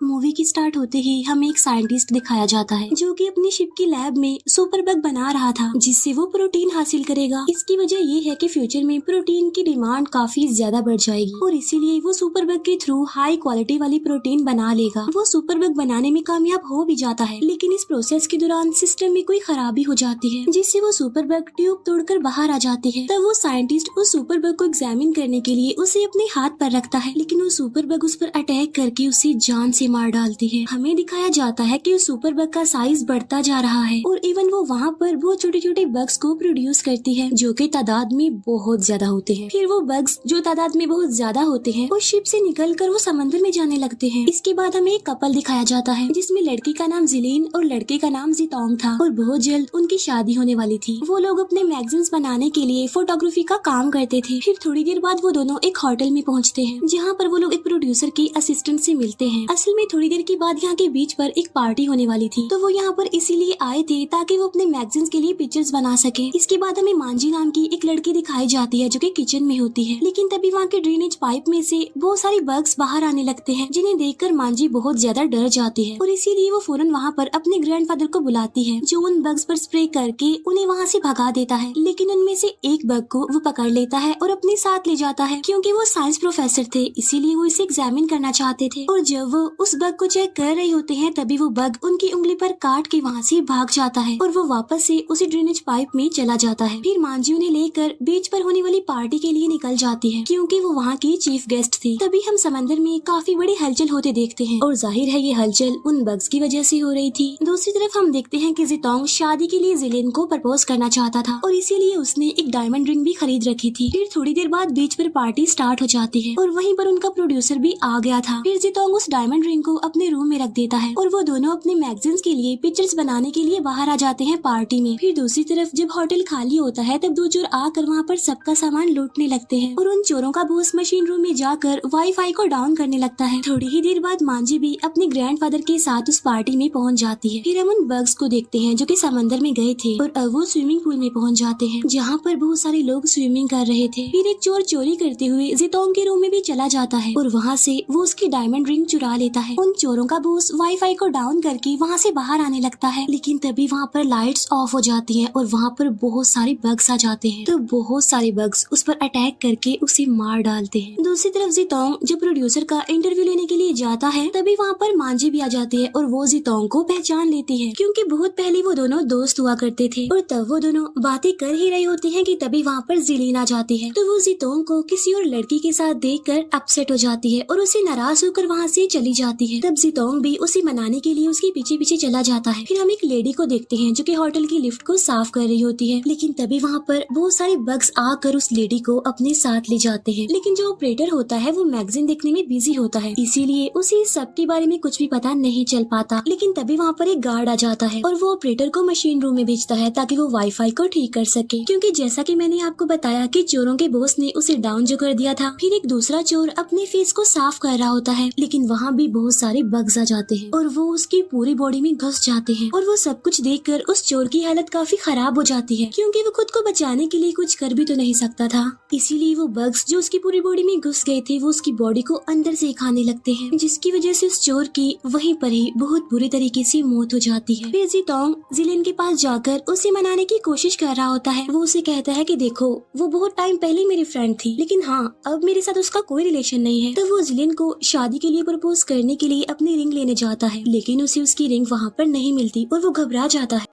Movie की start होते ही हमें एक साइंटिस्ट दिखाया जाता है जो कि अपनी शिप की लैब में सुपर बग बना रहा था जिससे वो प्रोटीन हासिल करेगा। इसकी वजह ये है कि फ्यूचर में प्रोटीन की डिमांड काफी ज्यादा बढ़ जाएगी और इसीलिए वो सुपर बग के थ्रू हाई क्वालिटी वाली प्रोटीन बना लेगा। वो सुपर बग बनाने में कामयाब हो भी जाता है, लेकिन इस प्रोसेस के दौरान सिस्टम में कोई खराबी हो जाती है जिससे वो सुपर बग ट्यूब तोड़कर बाहर आ जाती है। तब वो साइंटिस्ट उस सुपर बग को एग्जामिन करने के लिए उसे अपने हाथ पर रखता है, लेकिन वो सुपर बग उस पर अटैक करके उसे जान से मार डालती है। हमें दिखाया जाता है कि उस सुपर बग का साइज बढ़ता जा रहा है और इवन वो वहाँ पर बहुत छोटे छोटे बग्स को प्रोड्यूस करती है जो कि तादाद में बहुत ज्यादा होते हैं। फिर वो बग्स जो तादाद में बहुत ज्यादा होते हैं उस शिप से निकलकर वो समंदर में जाने लगते हैं। इसके बाद हमें एक कपल दिखाया जाता है जिसमें लड़की का नाम जिलीन और लड़के का नाम जितोंग था और बहुत जल्द उनकी शादी होने वाली थी। वो लोग अपने मैगजीन्स बनाने के लिए फोटोग्राफी का काम करते थे। फिर थोड़ी देर बाद वो दोनों एक होटल में पहुँचते हैं जहाँ पर वो लोग एक प्रोड्यूसर की असिस्टेंट से मिलते हैं। असल में थोड़ी देर के बाद यहाँ के बीच पर एक पार्टी होने वाली थी, तो वो यहाँ पर इसीलिए आए थे ताकि वो अपने मैगजीन्स के लिए पिक्चर्स बना सके। इसके बाद हमें मांझी नाम की एक लड़की दिखाई जाती है जो कि किचन में होती है, लेकिन तभी वहाँ के ड्रेनेज पाइप में से बहुत सारी बग्स बाहर आने लगते हैं जिन्हें देखकर मांझी बहुत ज्यादा डर जाती है और इसीलिए वो फौरन वहाँ पर अपने ग्रैंडफादर को बुलाती है जो उन बग्स पर स्प्रे करके उन्हें वहाँ से भगा देता है। लेकिन उनमें से एक बग को वो पकड़ लेता है और अपने साथ ले जाता है क्योंकि वो साइंस प्रोफेसर थे, इसीलिए वो इसे एग्जामिन करना चाहते थे। और जब वो उस बग को चेक कर रहे होते हैं तभी वो बग उनकी उंगली पर काट के वहाँ से भाग जाता है और वो वापस से उसी ड्रेनेज पाइप में चला जाता है। फिर मांझी उन्हें लेकर बीच पर होने वाली पार्टी के लिए निकल जाती है क्योंकि वो वहाँ की चीफ गेस्ट थी। तभी हम समंदर में काफी बड़ी हलचल होते देखते हैं और जाहिर है ये हलचल उन बग्स की वजह से हो रही थी। दूसरी तरफ हम देखते हैं कि जितोंग शादी के लिए जिलिन को प्रपोज करना चाहता था और इसीलिए उसने एक डायमंड रिंग भी खरीद रखी थी। फिर थोड़ी देर बाद बीच पर पार्टी स्टार्ट हो जाती है और वहीं पर उनका प्रोड्यूसर भी आ गया था। फिर जितोंग उस डायमंड रिंग को अपने रूम में रख देता है और वो दोनों अपने मैगजीन्स के लिए पिक्चर्स बनाने के लिए बाहर आ जाते हैं पार्टी में। फिर दूसरी तरफ जब होटल खाली होता है तब दो चोर आकर वहाँ पर सबका सामान लूटने लगते हैं और उन चोरों का बॉस मशीन रूम में जाकर वाईफाई को डाउन करने लगता है। थोड़ी ही देर बाद मांझी भी अपने ग्रैंडफादर के साथ उस पार्टी में पहुँच जाती है। फिर हम उन बग्स को देखते हैं जो कि समंदर में गए थे और अब वो स्विमिंग पूल में पहुँच जाते हैं जहाँ पर बहुत सारे लोग स्विमिंग कर रहे थे। फिर एक चोर चोरी करते हुए जितोंग के रूम में भी चला जाता है और वहाँ से वो उसकी डायमंड रिंग चुरा लेता है। उन चोरों का बॉस वाईफाई को डाउन करके वहाँ से बाहर आने लगता है, लेकिन तभी वहाँ पर लाइट्स ऑफ हो जाती हैं और वहाँ पर बहुत सारे बग्स आ जाते हैं। तो बहुत सारे बग्स उस पर अटैक करके उसे मार डालते हैं। दूसरी तरफ जितोंग जब प्रोड्यूसर का इंटरव्यू लेने के लिए जाता है तभी वहाँ पर मांझी भी आ जाती है और वो जितोंग को पहचान लेती है क्योंकि बहुत पहले वो दोनों दोस्त हुआ करते थे। और तब वो दोनों बातें कर ही रहे होते हैं कि तभी वहाँ पर जिलीन आ जाती है। तो वो जितोंग को किसी और लड़की के साथ देखकर अपसेट हो जाती है और उसे नाराज होकर वहाँ से चली जाती है। तब जितोंग भी उसे मनाने के लिए उसके पीछे पीछे चला जाता है। फिर हम एक लेडी को देखते हैं जो कि होटल की लिफ्ट को साफ कर रही होती है, लेकिन तभी वहाँ पर बहुत सारे बग्स आकर उस लेडी को अपने साथ ले जाते हैं। लेकिन जो ऑपरेटर होता है वो मैगजीन देखने में बिजी होता है, इसीलिए उसे इस सब के बारे में कुछ भी पता नहीं चल पाता। लेकिन तभी वहाँ पर एक गार्ड आ जाता है और वो ऑपरेटर को मशीन रूम में भेजता है ताकि वो वाईफाई को ठीक कर सके, क्योंकि जैसा कि मैंने आपको बताया कि चोरों के बॉस ने उसे डाउन जो कर दिया था। फिर एक दूसरा चोर अपने फेस को साफ कर रहा होता है, लेकिन वहाँ भी बहुत सारे बग्स आ जाते हैं और वो उसकी पूरी बॉडी में घुस जाते हैं और वो सब कुछ देखकर उस चोर की हालत काफी खराब हो जाती है क्योंकि वो खुद को बचाने के लिए कुछ कर भी तो नहीं सकता था। इसीलिए वो बग्स जो उसकी पूरी बॉडी में घुस गए थे वो उसकी बॉडी को अंदर से खाने लगते हैं, जिसकी वजह से उस चोर की वहीं पर ही बहुत बुरी तरीके से मौत हो जाती है। फिर जितोंग जिलिन के पास जाकर उसे मनाने की कोशिश कर रहा होता है। वो उसे कहता है कि देखो वो बहुत टाइम पहले मेरी फ्रेंड थी, लेकिन हाँ अब मेरे साथ उसका कोई रिलेशन नहीं है। तो वो जिलिन को शादी के लिए प्रपोज करने के लिए अपनी रिंग लेने जाता है, लेकिन उसे उसकी रिंग वहाँ पर नहीं मिलती और वो घबरा जाता है।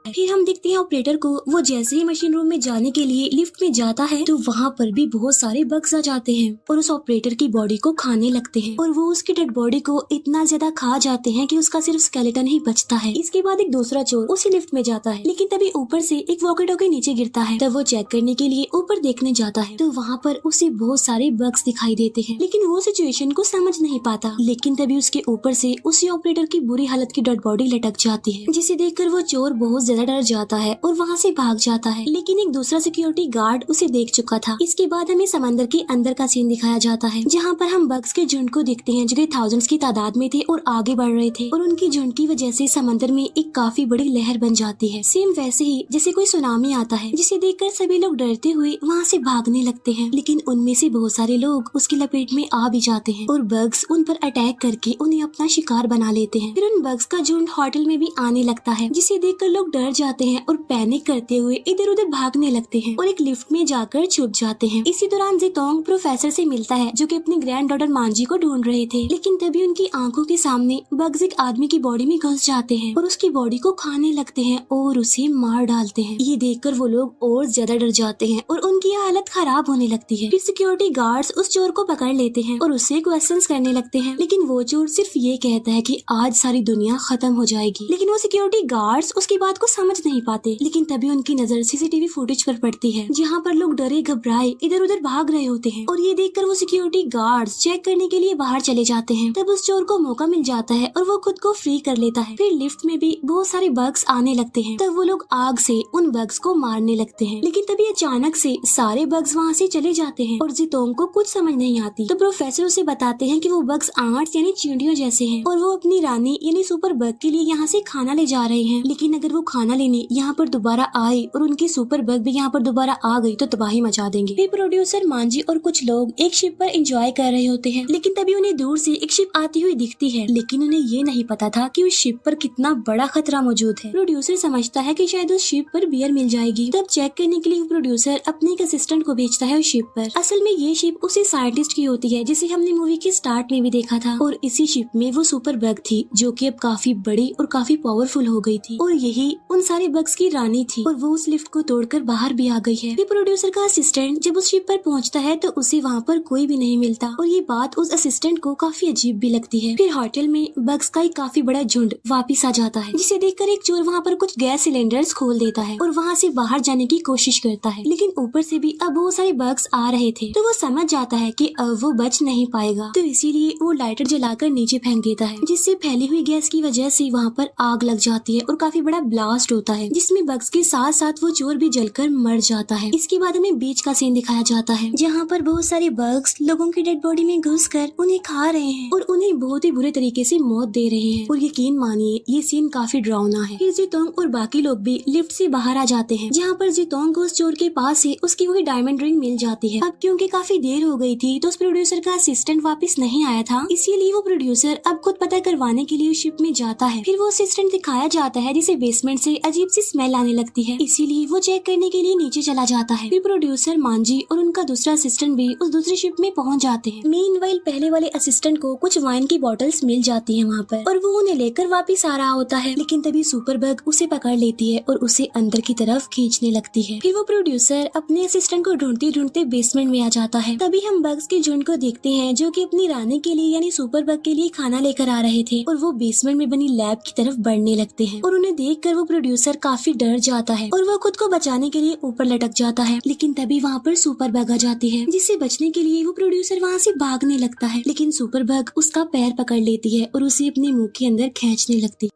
फिर हम देखते हैं ऑपरेटर को, वो जैसे ही मशीन रूम में जाने के लिए लिफ्ट में जाता है तो वहाँ पर भी बहुत सारे बग्स आ जाते हैं और उस ऑपरेटर की बॉडी को खाने लगते हैं और वो उसकी डेड बॉडी को इतना ज्यादा खा जाते हैं कि उसका सिर्फ स्केलेटन ही बचता है। इसके बाद एक दूसरा चोर उसी लिफ्ट में जाता है, लेकिन तभी ऊपर से एक वॉकी टॉकी नीचे गिरता है। तब वो चेक करने के लिए ऊपर देखने जाता है तो वहाँ पर उसे बहुत सारे बग्स दिखाई देते हैं, लेकिन वो सिचुएशन को समझ नहीं पाता। लेकिन तभी उसके ऊपर से उसी ऑपरेटर की बुरी हालत की डेड बॉडी लटक जाती है, जिसे देखकर वो चोर बहुत ज्यादा डर जाता है और वहाँ से भाग जाता है, लेकिन एक दूसरा सिक्योरिटी गार्ड उसे देख चुका था। इसके बाद हमें समंदर के अंदर का सीन दिखाया जाता है, जहाँ पर हम बग्स के झुंड को देखते हैं जो कि थाउजेंड्स की तादाद में थे और आगे बढ़ रहे थे, और उनकी झुंड की वजह से समंदर में एक काफी बड़ी लहर बन जाती है, सेम वैसे ही जैसे कोई सुनामी आता है, जिसे देखकर सभी लोग डरते हुए वहाँ से भागने लगते हैं। लेकिन उनमें से बहुत सारे लोग उसकी लपेट में आ भी जाते हैं और बग्स उन पर अटैक करके उन्हें अपना शिकार बना लेते हैं। फिर उन बग्स का झुंड होटल में भी आने लगता है, जिसे देखकर लोग डर जाते हैं और पैनिक करते हुए इधर उधर भागने लगते हैं और एक लिफ्ट में जाकर छुप जाते हैं। इसी दौरान जितोंग प्रोफेसर से मिलता है जो कि अपनी ग्रैंड डॉटर मांजी को ढूंढ रहे थे, लेकिन तभी उनकी आंखों के सामने बग्स एक आदमी की बॉडी में घुस जाते हैं और उसकी बॉडी को खाने लगते हैं और उसे मार डालते हैं। ये देखकर वो लोग और ज्यादा डर जाते हैं और उनकी हालत खराब होने लगती है। फिर सिक्योरिटी गार्ड्स उस चोर को पकड़ लेते हैं और उससे क्वेश्चंस करने लगते हैं, लेकिन वो चोर सिर्फ ये कहता है कि आज सारी दुनिया खत्म हो जाएगी। लेकिन वो सिक्योरिटी गार्ड्स उसकी बात को समझ नहीं पाते। लेकिन तभी उनकी नजर सीसीटीवी फुटेज पर पड़ती है, जहाँ पर लोग डरे घबराए इधर उधर भाग रहे होते हैं, और ये देखकर वो सिक्योरिटी गार्ड्स चेक करने के लिए बाहर चले जाते हैं। तब उस चोर को मौका मिल जाता है और वो खुद को फ्री कर लेता है। फिर लिफ्ट में भी बहुत सारे बग्स आने लगते हैं, तब वो लोग आग से उन बग्स को मारने लगते हैं। लेकिन तभी अचानक से सारे बग्स वहाँ से चले जाते हैं और जितोंग को कुछ समझ नहीं आती। तो प्रोफेसर उसे बताते हैं कि वो बग्स आंट्स यानी चींटियों जैसे हैं और वो अपनी रानी यानी सुपर बग के लिए यहाँ से खाना ले जा रहे हैं। लेकिन अगर वो खाना लेने यहाँ पर दोबारा आए और उनकी सुपर बग भी यहाँ पर दोबारा आ गई तो तबाही मचा देंगे। फिर प्रोड्यूसर मांजी और कुछ लोग एक शिप पर एंजॉय कर रहे होते हैं, लेकिन तभी उन्हें दूर से एक शिप आती हुई दिखती है, लेकिन उन्हें ये नहीं पता था कि उस शिप पर कितना बड़ा खतरा मौजूद है। प्रोड्यूसर समझता है कि शायद उस शिप पर बियर मिल जाएगी। तब चेक करने के लिए प्रोड्यूसर अपने एक असिस्टेंट को भेजता है उस शिप पर। असल में ये शिप उसी साइंटिस्ट की होती है जिसे हमने मूवी के स्टार्ट में भी देखा था, और इसी शिप में वो सुपर बग थी जो कि अब काफी बड़ी और काफी पावरफुल हो गई थी, और यही उन सारे बग्स की रानी थी, और वो उस लिफ्ट को तोड़कर बाहर भी आ गई है। फिर प्रोड्यूसर का असिस्टेंट जब उस शिप पर पहुंचता है तो उसे वहाँ पर कोई भी नहीं मिलता, और ये बात उस असिस्टेंट को काफी अजीब भी लगती है। फिर होटल में बग्स का एक काफी बड़ा झुंड वापिस आ जाता है, जिसे देखकर एक चोर वहाँ पर कुछ गैस सिलेंडर्स खोल देता है और वहाँ से बाहर जाने की कोशिश करता है, लेकिन ऊपर से भी अब बहुत सारे बग्स आ रहे थे, तो वो समझ जाता है कि अब वो बच नहीं पाएगा, तो इसीलिए वो लाइटर जलाकर नीचे फेंक देता है, जिससे फैली हुई गैस की वजह से वहाँ पर आग लग जाती है और काफी बड़ा ब्लास्ट होता है, जिसमें बग्स के साथ साथ वो चोर भी जलकर मर जाता है। इसके बाद हमें बीच का सीन दिखाया जाता है, जहाँ पर बहुत सारे बग्स लोगों की डेड बॉडी में घुसकर उन्हें खा रहे हैं और उन्हें बहुत ही बुरे तरीके से मौत दे रहे हैं, और यकीन मानिए ये सीन काफी डरावना है। फिर जितोंग और बाकी लोग भी लिफ्ट से बाहर आ जाते हैं, जहाँ पर जितोंग को उस चोर के पास से उसकी वही डायमंड रिंग मिल जाती है। अब क्योंकि काफी देर हो गई थी तो उस प्रोड्यूसर का असिस्टेंट वापस नहीं आया था, इसीलिए वो प्रोड्यूसर अब खुद पता करवाने के लिए शिप में जाता है। फिर वो असिस्टेंट दिखाया जाता है जिसे बेसमेंट से अजीब सी स्मेल आने लगती है, इसीलिए वो चेक करने के लिए नीचे चला जाता है। फिर प्रोड्यूसर मांजी और उनका दूसरा असिस्टेंट भी उस दूसरी शिप में पहुंच जाते हैं। मीनवाइल पहले वाले असिस्टेंट को कुछ वाइन की बोतल्स मिल जाती है वहाँ पर, और वो उन्हें लेकर वापस आ रहा होता है, लेकिन तभी सुपर बग उसे पकड़ लेती है और उसे अंदर की तरफ खींचने लगती है। फिर वो प्रोड्यूसर अपने असिस्टेंट को ढूंढते ढूंढते बेसमेंट में आ जाता है। तभी हम बग्स के झुंड को देखते हैं जो कि अपनी रानी के लिए यानी सुपर बग के लिए खाना लेकर आ रहे थे, और वो बेसमेंट में बनी लैब की तरफ बढ़ने लगते हैं, और उन्हें देखकर वो प्रोड्यूसर काफी डर जाता है और वो खुद को बचाने के लिए ऊपर लटक जाता है। लेकिन तभी वहाँ पर सुपर बग आ जाती है, जिससे बचने के लिए वो प्रोड्यूसर वहाँ से भागने लगता है, लेकिन सुपर बग उसका पैर पकड़ लेती है और उसे अपने मुंह के अंदर खींचने लगती है।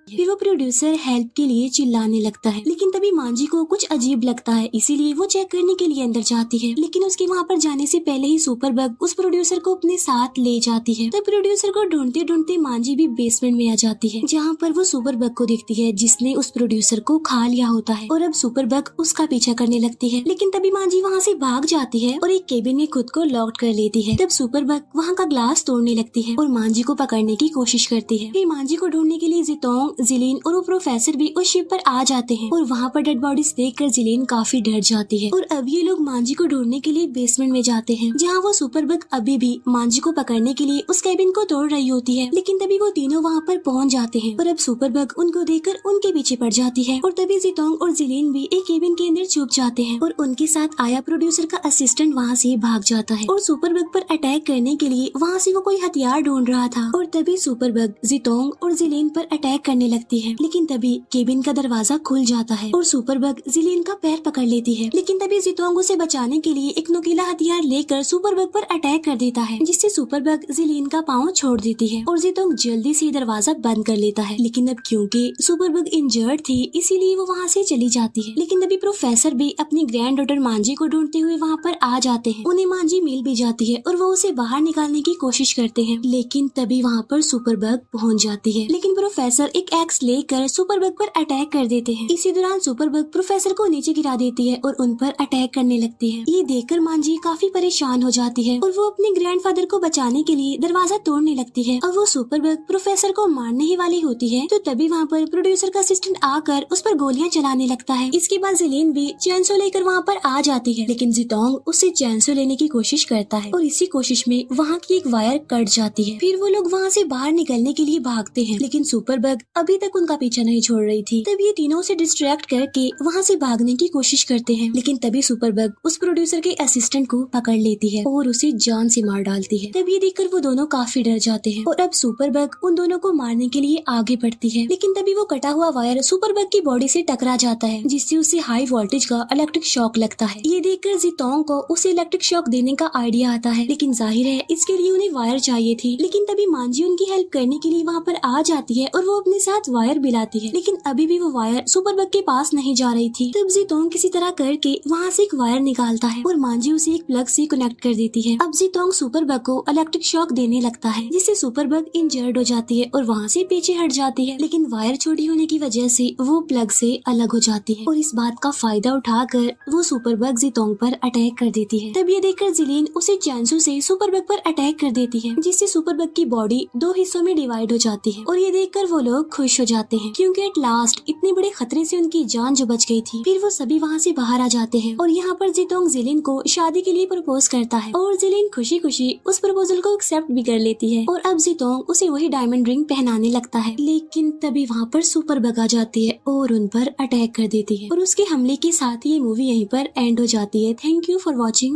फिर वो प्रोड्यूसर हेल्प के लिए चिल्लाने लगता है, लेकिन तभी मांजी को कुछ अजीब लगता है, इसीलिए वो चेक करने के लिए अंदर जाती है, लेकिन उसके वहाँ पर जाने से पहले ही सुपर बग उस प्रोड्यूसर को अपने साथ ले जाती है। तब प्रोड्यूसर को ढूंढते ढूंढते मांजी भी बेसमेंट में आ जाती है, जहाँ पर वो सुपर बग को देखती है जिसने उस प्रोड्यूसर को खा लिया होता है, और अब सुपर बग उसका पीछा करने लगती है। लेकिन तभी मांजी वहाँ से भाग जाती है और एक केबिन में खुद को लॉक कर लेती है। तब सुपर बग वहाँ का ग्लास तोड़ने लगती है और मांजी को पकड़ने की कोशिश करती है। फिर मांजी को ढूंढने के लिए जितोंग, जिलीन और वो प्रोफेसर भी उस शिप पर आ जाते हैं, और वहाँ पर डेड बॉडीज देखकर जिलीन काफी डर जाती है, और अब ये लोग मांजी को ढूंढने के लिए बेसमेंट में जाते हैं, जहाँ वो सुपर बग अभी भी मांजी को पकड़ने के लिए उस केबिन को तोड़ रही होती है। लेकिन तभी वो तीनों वहाँ पर पहुँच जाते हैं, और अब सुपर बग उनको देखकर उनके पीछे पड़ जाती है, और तभी जितोंग और जिलीन भी एक केबिन के अंदर छुप जाते हैं, और उनके साथ आया प्रोड्यूसर का असिस्टेंट वहाँ से भाग जाता है, और सुपर बग पर अटैक करने के लिए वहाँ से वो कोई हथियार ढूंढ रहा था, और तभी सुपर बग जितोंग और जिलीन पर अटैक करने करने लगती है। लेकिन तभी केबिन का दरवाजा खुल जाता है और सुपरबग जिलियन का पैर पकड़ लेती है। लेकिन तभी जितोंग उसे बचाने के लिए एक नुकीला हथियार लेकर सुपरबग पर अटैक कर देता है, जिससे सुपरबग जिलियन का पाँव छोड़ देती है और जितोंग जल्दी से दरवाजा बंद कर लेता है। लेकिन अब क्योंकि सुपरबग इंजर्ड थी इसीलिए वो वहाँ से चली जाती है। लेकिन तभी प्रोफेसर भी अपनी ग्रैंड डॉटर मांजी को ढूंढते हुए वहाँ पर आ जाते हैं। उन्हें मांजी मिल भी जाती है और वो उसे बाहर निकालने की कोशिश करते हैं। लेकिन तभी वहाँ पर सुपरबग पहुँच जाती है। लेकिन प्रोफेसर एक एक्स लेकर सुपरबग पर अटैक कर देते हैं। इसी दौरान सुपरबग प्रोफेसर को नीचे गिरा देती है और उन पर अटैक करने लगती है। ये देखकर मांजी काफी परेशान हो जाती है और वो अपने ग्रैंडफादर को बचाने के लिए दरवाजा तोड़ने लगती है। और वो सुपरबग प्रोफेसर को मारने ही वाली होती है तो तभी वहाँ पर प्रोड्यूसर का असिस्टेंट आकर उस पर गोलियां चलाने लगता है। इसके बाद जिलियन भी चैनसो लेकर वहाँ पर आ जाती है। लेकिन जितोंग उससे चैनसो लेने की कोशिश करता है और इसी कोशिश में वहाँ की एक वायर कट जाती है। फिर वो लोग वहाँ से बाहर निकलने के लिए भागते हैं। लेकिन सुपरबग अभी तक उनका पीछा नहीं छोड़ रही थी। तब ये तीनों से डिस्ट्रैक्ट करके वहाँ से भागने की कोशिश करते हैं। लेकिन तभी सुपरबग उस प्रोड्यूसर के असिस्टेंट को पकड़ लेती है और उसे जान से मार डालती है। तब ये देखकर वो दोनों काफी डर जाते हैं और अब सुपरबग उन दोनों को मारने के लिए आगे बढ़ती है। लेकिन तभी वो कटा हुआ वायर सुपरबग की बॉडी से टकरा जाता है, जिससे उसे हाई वोल्टेज का इलेक्ट्रिक शॉक लगता है। ये देखकर जितोंग को उसे इलेक्ट्रिक शॉक देने का आइडिया आता है। लेकिन जाहिर है इसके लिए उन्हें वायर चाहिए थी। लेकिन तभी मांजी उनकी हेल्प करने के लिए वहाँ पर आ जाती है और वो अपने साथ वायर भी लाती है। लेकिन अभी भी वो वायर सुपरबग के पास नहीं जा रही थी। तब जितोंग किसी तरह करके वहाँ से एक वायर निकालता है और मांजी उसे एक प्लग से कनेक्ट कर देती है। अब जितोंग सुपरबग को इलेक्ट्रिक शॉक देने लगता है, जिससे सुपरबग इंजर्ड हो जाती है और वहाँ से पीछे हट जाती है। लेकिन वायर छोटी होने की वजह से वो प्लग से अलग हो जाती है और इस बात का फायदा उठाकर वो सुपरबग जितोंग पर अटैक कर देती है। तब ये देखकर जिलियन उसे चैनसू से सुपरबग पर अटैक कर देती है, जिससे सुपरबग की बॉडी 2 हिस्सों में डिवाइड हो जाती है। और ये देखकर वो लोग खुश हो जाते हैं क्योंकि एट लास्ट इतने बड़े खतरे से उनकी जान जो बच गई थी। फिर वो सभी वहाँ से बाहर आ जाते हैं और यहाँ पर जितोंग जिलियन को शादी के लिए प्रपोज करता है और जिलियन खुशी खुशी उस प्रपोजल को एक्सेप्ट भी कर लेती है और अब जितोंग उसे वही डायमंड रिंग पहनाने लगता है। लेकिन तभी वहाँ पर सुपरबग आ जाती है और उन पर अटैक कर देती है और उसके हमले के साथ ये मूवी यहीं पर एंड हो जाती है। Thank you for watching.